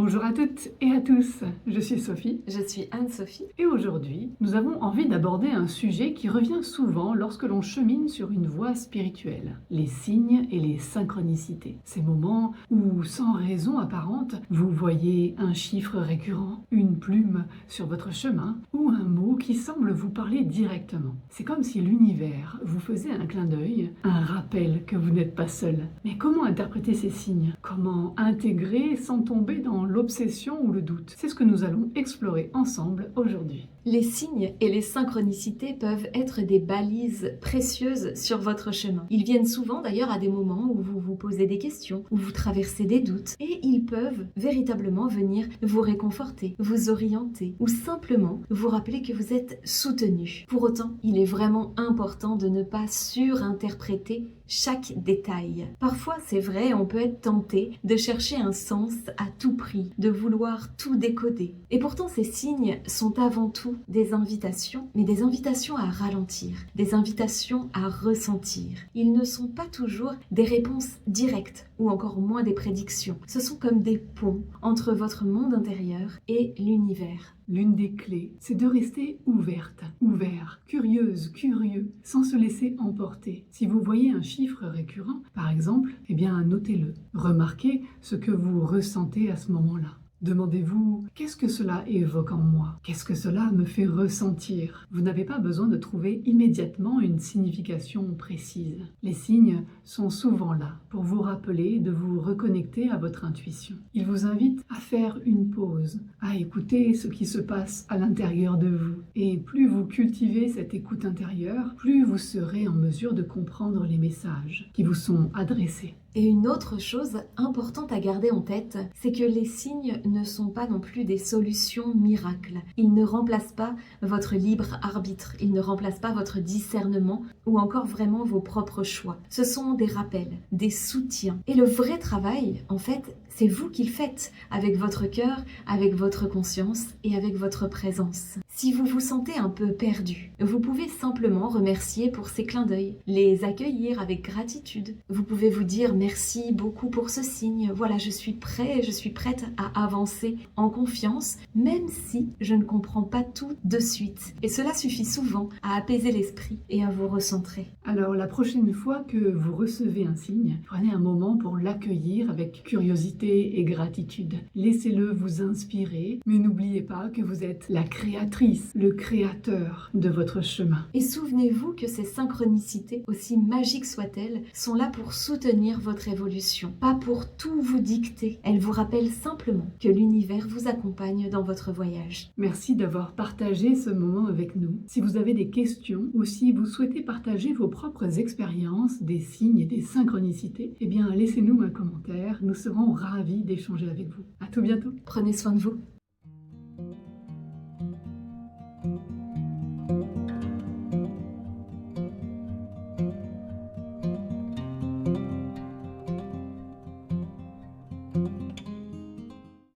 Bonjour à toutes et à tous, je suis Sophie. Je suis Anne-Sophie. Et aujourd'hui, nous avons envie d'aborder un sujet qui revient souvent lorsque l'on chemine sur une voie spirituelle, les signes et les synchronicités. Ces moments où, sans raison apparente, vous voyez un chiffre récurrent, une plume sur votre chemin ou un mot qui semble vous parler directement. C'est comme si l'univers vous faisait un clin d'œil, un rappel que vous n'êtes pas seul. Mais comment interpréter ces signes? Comment intégrer sans tomber dans l'obsession ou le doute? C'est ce que nous allons explorer ensemble aujourd'hui. Les signes et les synchronicités peuvent être des balises précieuses sur votre chemin. Ils viennent souvent d'ailleurs à des moments où vous vous posez des questions, où vous traversez des doutes, et ils peuvent véritablement venir vous réconforter, vous orienter, ou simplement vous rappeler que vous êtes soutenu. Pour autant, il est vraiment important de ne pas surinterpréter chaque détail. Parfois, c'est vrai, on peut être tenté de chercher un sens à tout prix, de vouloir tout décoder. Et pourtant, ces signes sont avant tout des invitations, mais des invitations à ralentir, des invitations à ressentir. Ils ne sont pas toujours des réponses directes ou encore moins des prédictions. Ce sont comme des ponts entre votre monde intérieur et l'univers. L'une des clés, c'est de rester ouvert, curieuse, curieux, sans se laisser emporter. Si vous voyez un chiffre récurrent, par exemple, eh bien notez-le. Remarquez ce que vous ressentez à ce moment-là. Demandez-vous, qu'est-ce que cela évoque en moi? Qu'est-ce que cela me fait ressentir? Vous n'avez pas besoin de trouver immédiatement une signification précise. Les signes sont souvent là pour vous rappeler de vous reconnecter à votre intuition. Ils vous invitent à faire une pause, à écouter ce qui se passe à l'intérieur de vous. Et plus vous cultivez cette écoute intérieure, plus vous serez en mesure de comprendre les messages qui vous sont adressés. Et une autre chose importante à garder en tête, c'est que les signes ne sont pas non plus des solutions miracles. Ils ne remplacent pas votre libre arbitre, ils ne remplacent pas votre discernement ou encore vraiment vos propres choix. Ce sont des rappels, des soutiens. Et le vrai travail, en fait, c'est vous qui le faites avec votre cœur, avec votre conscience et avec votre présence. Si vous vous sentez un peu perdu, vous pouvez simplement remercier pour ces clins d'œil, les accueillir avec gratitude. Vous pouvez vous dire merci beaucoup pour ce signe. Voilà, je suis prêt, je suis prête à avancer en confiance, même si je ne comprends pas tout de suite. Et cela suffit souvent à apaiser l'esprit et à vous recentrer. Alors la prochaine fois que vous recevez un signe, prenez un moment pour l'accueillir avec curiosité et gratitude. Laissez-le vous inspirer, mais n'oubliez pas que vous êtes la créatrice, le créateur de votre chemin. Et souvenez-vous que ces synchronicités, aussi magiques soient-elles, sont là pour soutenir votre évolution, pas pour tout vous dicter. Elles vous rappellent simplement que l'univers vous accompagne dans votre voyage. Merci d'avoir partagé ce moment avec nous. Si vous avez des questions ou si vous souhaitez partager vos propres expériences, des signes et des synchronicités, eh bien laissez-nous un commentaire, nous serons ravis d'échanger avec vous. À tout bientôt. Prenez soin de vous.